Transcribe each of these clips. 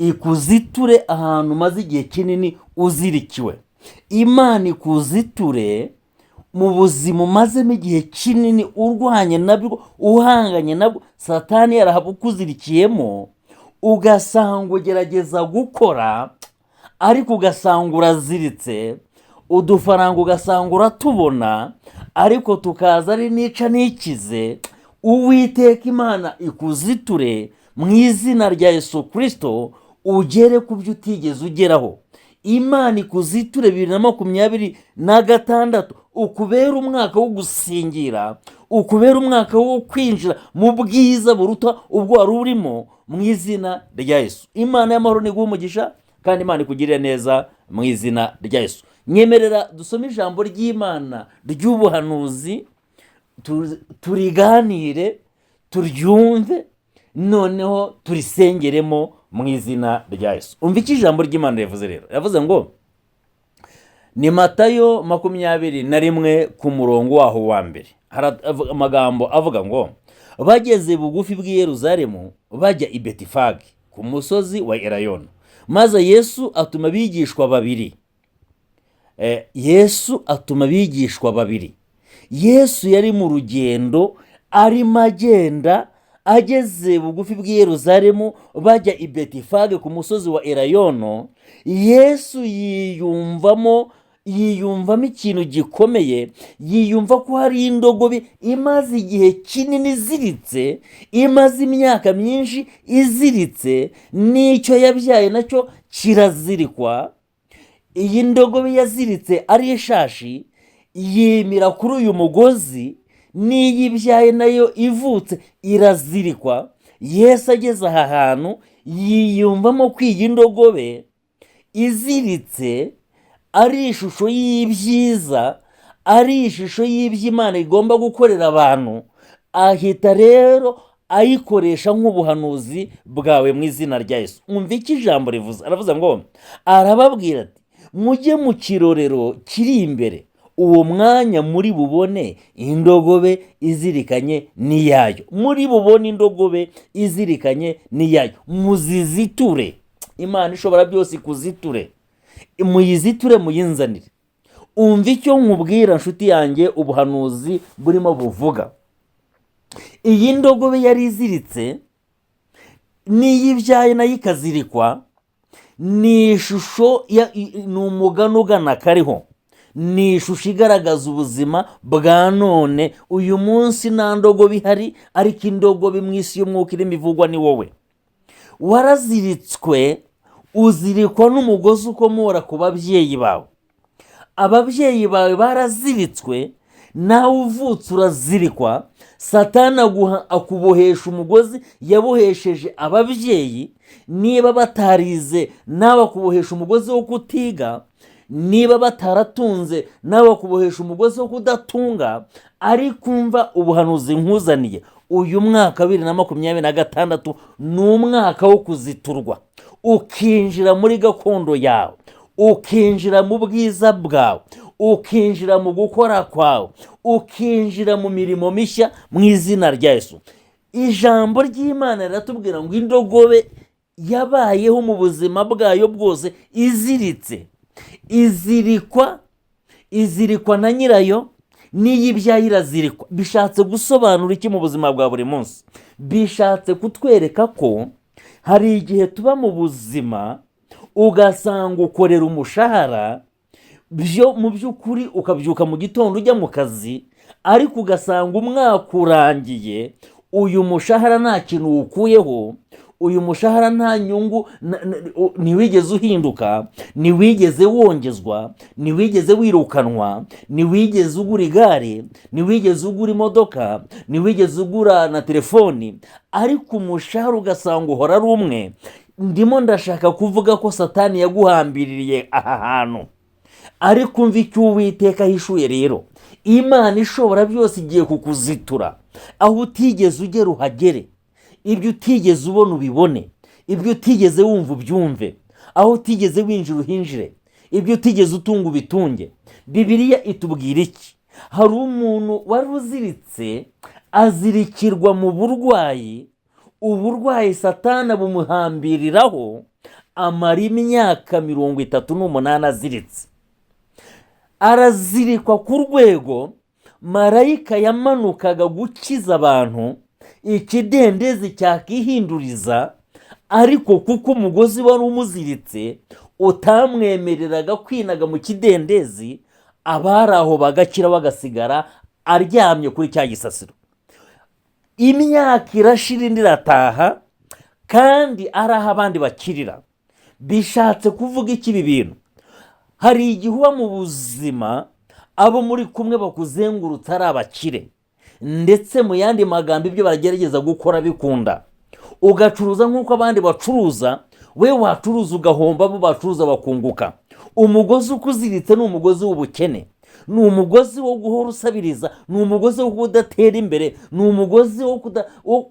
ikuziture ahantu maze igihe kinini uzirikiwe. Imana ikuziture mu buzima umazemo igihe kinini urwanye nabwo, uhanganye nabwo, satani yarabukuzirikiyemo, ugasanga ugerageza gukora ariko ugasanga uraziritse, udufaranga ugasanga uratubona ariko tukaza ari nica nikize. Uwiteka Imana ikuziture mu izina rya Yesu Kristo, ugere ku byo utigeze ugeraho. Imana ikuziture 2026 ukubera umwaka wo gusingira, ukubera umwaka wo kwinjira mu bwiza buruta ubwo wari urimo, mu izina rya Yesu. Imana y'amahoro niguha umugisha kandi Imana ikugirire neza mu izina rya Yesu. Nyemerera dusome ijambo ry'Imana ry'ubuhanuzi, turiganire, turyumve, noneho turisengeremo mu izina rya Yesu. Umva iki ijambo ry'Imana rivuze rero. Yavuze ngo ni Matayo 21 ku murongo waho wa mbere. Hari amagambo avuga ngo bageze bugufi bw'i Yerusalemu bajya i Betifage ku musozi wa Elayono, maze Yesu atuma abigishwa babiri. Yesu yari mu rugendo arimo agenda, ageze bugufi bw'i Yerusalemu bajya i Betifage ku musozi wa Elayono. Yesu yiyumvamo ikintu gikomeye, yiyumva ko hari indogobe imaze igihe kinini iziritse, imaze imyaka myinshi iziritse, n'icyo yabyaye nacyo kirazirikwa. Iyi ndogobe yaziritse ari ishashi, yimira kuri uyu mugozi, n'iyibyaye nayo ivutse irazirikwa. Yesu ageze aha hantu yiyumvamo ko iyi ndogobe iziritse ari ishusho y'ibyiza, ari ishusho y'Imana igomba gukorera abantu. Ahita rero ayikoresha nk'ubuhanuzi bwawe mu izina rya Yesu. Umva iki ijambo rivuze. Aravuze ngo, arababwira ati mujye mu kirorero kiri imbere, uwo mwanya muri bubone indogobe izirikanye n'iyayo. Muri bubone indogobe izirikanye n'iyayo, muziziture. Imana ishobora byose ikuziture, muyiziture, muyinzanire. Umva icyo nkubwira nshuti yanjye, ubuhanuzi burimo buvuga. Iyi ndogobe yari iziritse, n'iyibyaye nayo ikazirikwa, ni ishusho ni umugani ugana kariho, ni ishusho igaragaza ubuzima bwa none. Uyu munsi nta ndogobe ihari, ariko indogobe mu isi y'umwuka irimo ivugwa ni wowe. Waraziritswe, uzirikwa n'umugozi ukomora ku babyeyi bawe. Ababyeyi bawe baraziritswe, nawe uvutse urazirikwa. Satani akubohesha umugozi yabohesheje ababyeyi. Niba batarize, nawe akubohesha umugozi wo kutiga. Niba bataratunze, nawe akubohesha umugozi wo kudatunga. Ariko umva ubuhanuzi nkuzaniye. Uyu mwaka 2026 ni umwaka wo kuziturwa, ukinjira muri gakondo yawe, ukinjira mu bwiza bwawe, ukinjira mu gukora kwawe, ukinjira mu mirimo mishya mu izina rya Yesu. Ijambo ry'Imana riratubwira ngo indogobe yabayeho mu buzima bwayo bwose iziritse, izirikwa na nyirayo, n'iyibyaye irazirikwa. Bishatse gusobanura iki mu buzima bwa buri munsi? Bishatse kutwereka ko hari igihe tuba mu buzima ugasanga ukorera umushahara, mu by'ukuri ukabyuka mu gitondo ujya mu kazi, ariko ugasanga umwaka urangiye uyu mushahara nta kintu uwukuyeho, uyu mushahara nta nyungu, ntiwigeze uhinduka, ntiwigeze wongezwa, ntiwigeze wirukanwa, ntiwigeze ugura igare, ntiwigeze ugura imodoka, ntiwigeze ugura na telefoni, ariko umushahara ugasanga uhora ari umwe. Ndimo ndashaka kuvuga ko Satani yaguhambiriye aha hantu, ariko umva icyo Uwiteka ahishuye rero. Imana ishobora byose igiye kukuzitura, aho utigeze ugera uhagere, ibyo utigeze ubona ubibone, ibyo utigeze wumva ubyumve, aho utigeze winjira uhinjire, ibyo utigeze utunga ubitunge. Bibiliya itubwira iki? Hari umuntu wari uziritse, azirikirwa mu burwayi, uburwayi satana bumuhambiriraho, amara imyaka 38 aziritse. Arazirikwa ku rwego marayika yamanukaga gukiza abantu, ikidendezi cyakihinduriza, ariko kuko umugozi wari umuziritse utamwemereraga kwinaga mu kidendezi, abari aho bagakira bagasigara aryamye kuri cya gisasiro. Imyaka irashira indi irataha, kandi ari aho abandi bakirira. Bishatse kuvuga iki ibi bintu? Hari igihe uba mu buzima abo muri kumwe bakuzengurutse ari abakire, ndetse mu yandi magambo ibyo baragerageza gukora bikunda. Ugacuruza nk'uko abandi bacuruza, we wacuruza ugahomba, abo bacuruza bakunguka. Umugozi ukuziritse ni umugozi w'ubukene, ni umugozi wo guhora usabiriza, ni umugozi wo kudatera imbere, ni umugozi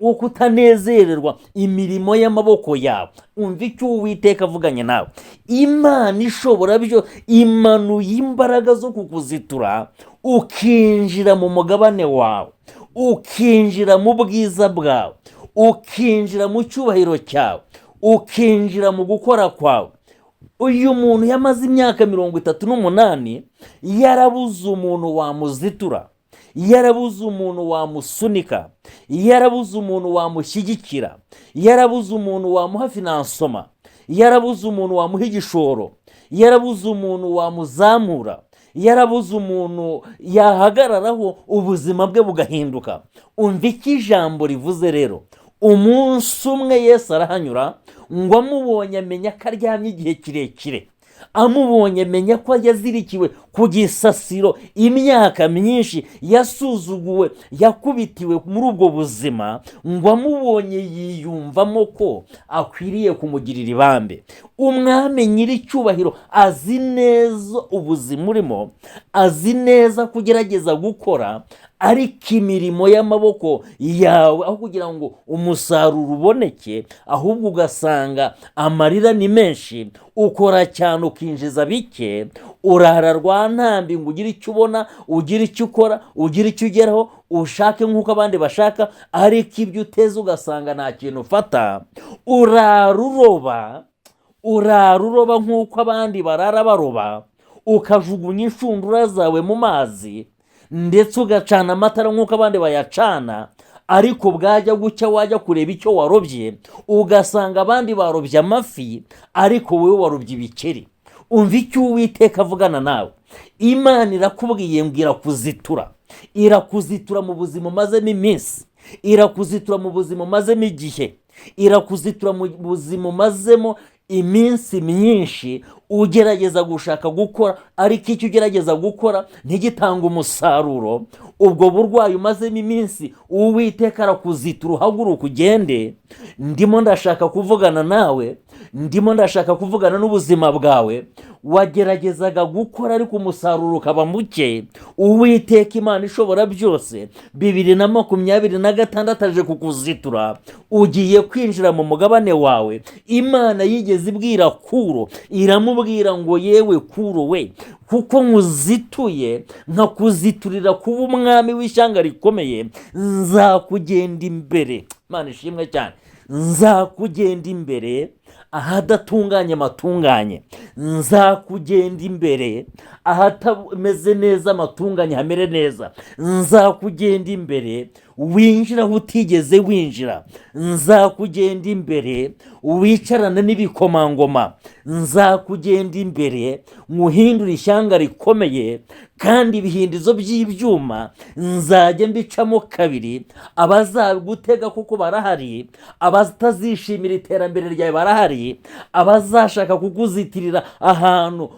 wo kutanezererwa imirimo y'amaboko yawe. Umva icyo Uwiteka avuganye nawe. Imana ishobora byo imanuye imbaraga zo kukuzitura, ukinjira mu mugabane wawe, ukinjira mu bwiza bwawe, ukinjira mu cyubahiro cyawe, ukinjira mu gukora kwawe. Uyu muntu yamaze imyaka 38 yarabuze umuntu wamuzitura, yarabuze umuntu wamusunika, yarabuze umuntu wamushyigikira, yarabuze umuntu wamuha finansoma, yarabuze umuntu wamuha igishoro, yarabuze umuntu wamuzamura, yarabuze umuntu yahagararaho ubuzima bwe bugahinduka. Umva icyo ijambo rivuze rero. Umunsi umwe Yesu arahanyura, ngo amubonye amenya ko aryamye igihe kirekire, amubonye amenya ko yazirikiwe ku gisasiro imyaka myinshi, yasuzuguwe, yakubitiwe muri ubwo buzima, ngo amubonye yiyumvamo ko akwiriye kumugirira ibambe. Umwami nyir'icyubahiro azi neza ubuzima urimo, azi neza kugerageza gukora, ariko imirimo y'amaboko yawe aho kugira ngo umusaruro uboneke, ahubwo ugasanga amarira ni menshi. Ukora cyane ukinjiza bike, urara rwantambi ngo ugire icyo ubona, ugire icyo ukora, ugire icyo ugeraho, ushake nk'uko abandi bashaka, ariko ibyo uteze ugasanga nta kintu ufata. Uraruroba nk'uko abandi barara baroba, ukajugunya inshundura zawe mu mazi, ndetse ugacana amatara nk'uko abandi bayacana, ariko bwajya gucya wajya kureba icyo warobye, ugasanga abandi barobye amafi, ariko wowe warobye ibikeri. Umva icyo Uwiteka avugana nawe. Imana irakubwiye ngo irakuzitura, irakuzitura mu buzima umazemo iminsi, irakuzitura mu buzima umazemo igihe, irakuzitura mu buzima umazemo iminsi myinshi ugerageza gushaka gukora, ariko icyo ugerageza gukora ntigitanga umusaruro. Ubwo burwayi umazemo iminsi, Uwiteka arakuzitura, uhaguruka ugende. Ndimo ndashaka kuvugana nawe, ndimo ndashaka kuvugana n'ubuzima bwawe. Wageragezaga gukora ariko umusaruro ukaba muke. Uwiteka Imana ishobora byose 2026 aje kukuzitura, ugiye kwinjira mu mugabane wawe. Imana yigeze ibwira Kuro, iramubwira ngo yewe Kuro we, kuko nkuzituye nkakuziturira kuba umwami w'ishyanga rikomeye, nzakugenda imbere. Imana ishimwe cyane. Nzakugenda imbere ahadatunganye amatunganye, nzakugenda imbere ahatameze neza amatunganye hamere neza, nzakugenda imbere winjira aho utigeze winjira, nzakugenda imbere wicarana n'ibikomangoma, nzakugenda imbere nkuhindura ishyanga rikomeye, kandi ibihindizo by'ibyuma nzajya mbicamo kabiri. Abazagutega kuko barahari, abatazishimira iterambere ryawe barahari, abazashaka kukuzitirira ahantu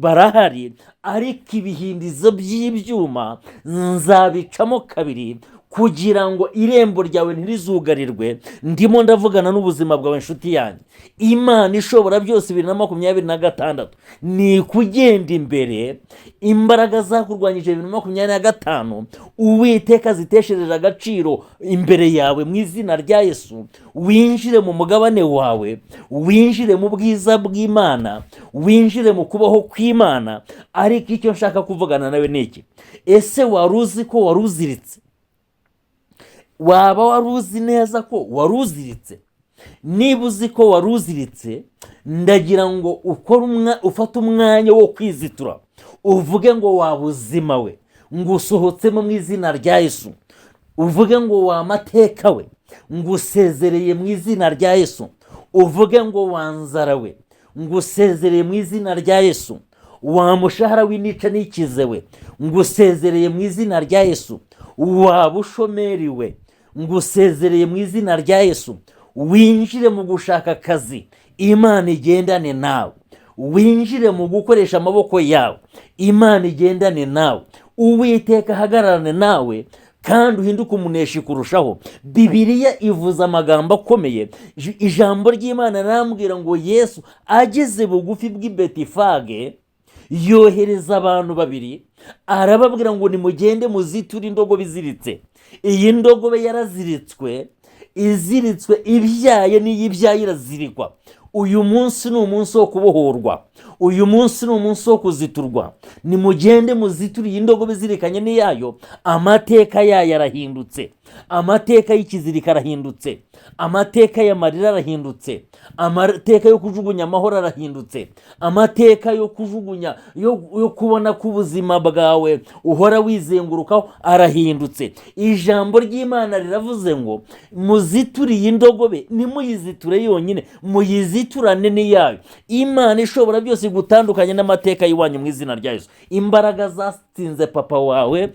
barahari, ariko ibihindizo by'ibyuma nzabicamo kabiri kugira ngo irembo ryawe ntirizugarirwe. Ndimo ndavugana n'ubuzima bwawe inshuti yanjye. Imana ishobora byose 2026 ni kugenda imbere. Imbaraga zakurwanyije 2025 Uwiteka ziteshereje agaciro imbere yawe mu izina rya Yesu. Winjire mu mugabane wawe, winjire mu bwiza bw'Imana, winjire mu kubaho kw'Imana. Ariko icyo nshaka kuvugana nawe ni iki: ese waruzi ko waruziritse? waba waruzi neza ko waruziritse? niba uzi ko waruziritse, ndagira ngo ufate umwanya wo kwizitura, uvuge ngo wabuzima we, ngo usohotsemo mu izina rya Yesu. uvuge ngo wa mateka we, ngo usezereye mu izina rya Yesu. uvuge ngo wanzara we, ngo usezereye mu izina rya Yesu. wa mushahara w'inica n'ikize we, ngo usezereye mu izina rya Yesu. wa bushomeri we, ngo usezereye mu izina rya Yesu. winjire mu gushaka akazi, Imana igendane nawe. winjire mu gukoresha amaboko yawe, Imana igendane nawe. Uwiteka ahagararane nawe kandi uhinduke umuneshi kurushaho. Bibiliya ivuza amagambo akomeye. Ijambo ry'Imana rirambwira ngo Yesu ageze bugufi bw'i Betifage, yohereza abantu babiri, arababwira ngo nimugende muziture indogobe iziritse. iyi ndogobe yaraziritswe, iziritswe ibyaye, n'iyo ibyaye irazirikwa. uyu munsi ni umunsi wo kubohorwa, uyu munsi ni umunsi wo kuziturwa. nimugende muziture iyi ndogobe izirikanye n'iyayo. amateka yayo arahindutse, amateka y'ikizirika arahindutse, amateka y'amarira arahindutse, amateka yo kujugunya amahoro arahindutse, amateka yo kujugunya yo kubona ko ubuzima bwawe uhora wizengurukaho arahindutse. ijambo ry'Imana riravuze ngo muziture iyi ndogobe, nimuyiziture yonyine, muyiziturane n'iyayo. Imana ishobora byose gutandukanya n'amateka y'iwanyu mu izina rya Yesu. imbaraga zatsinze papa wawe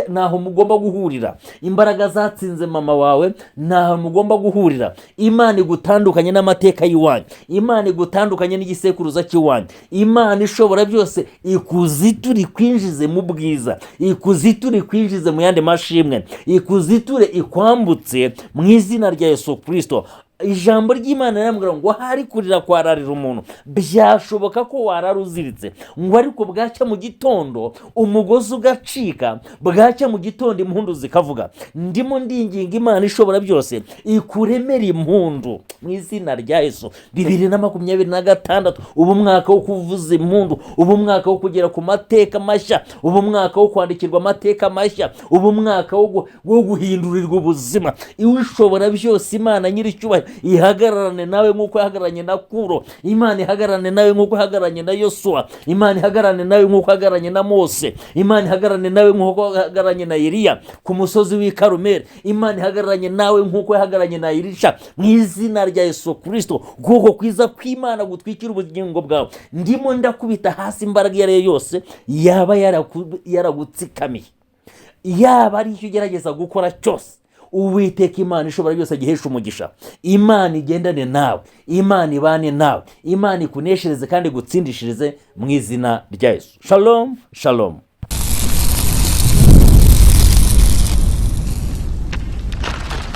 naho mugomba guhurira. imbaraga zatsinze mama wawe naho mugomba guhurira. Imana igutandukanye n'amateka y'iwanyu, Imana igutandukanye n'igisekuruza cy'iwanyu. Imana ishobora byose ikuziture ikwinjize mu bwiza, ikuziture ikwinjize mu yandi mashimwe, ikuziture ikwambutse mu izina rya Yesu Kristo. ijambo ry'Imana riramubwira ngo hari kurira kwararira umuntu, byashoboka ko warara uziritse, ngo ariko bwacya mu gitondo umugozi ugacika, bwacya mu gitondo impundu zikavuga. ndimo ndinginga Imana ishobora byose ikuremera impundu mu izina rya Yesu. 2026 ubu mwaka wo kuvuza impundu, ubu mwaka wo kugera ku mateka mashya, ubu mwaka wo kwandikirwa amateka mashya, ubu mwaka wo guhindurirwa ubuzima. ishobora byose Imana nyiricyubahiro ihagararane nawe nk'uko yahagararanye na Kuro. Imana ihagararane nawe nk'uko yahagararanye na Yosuwa. Imana ihagararane nawe nk'uko yahagararanye na Mose. Imana ihagararane nawe nk'uko yahagararanye na Eliya ku musozi w'i Karumeli. Imana ihagararanye nawe nk'uko yahagararanye na Elisha mu izina rya Yesu Kristo. Ukuboko kwiza kw'Imana gutwikira ubugingo bwawe. ndimo ndakubita hasi imbaraga iyo ari yo yose yaba yaragutsikamiye, yaba ari icyo ugerageza gukora cyose. Uwiteka Imana ishobora byose agihesha umugisha. Imana igendane nawe, Imana ibane nawe, Imana ikuneshereze kandi gutsindishirize mu izina rya Yesu. Shalom, shalom.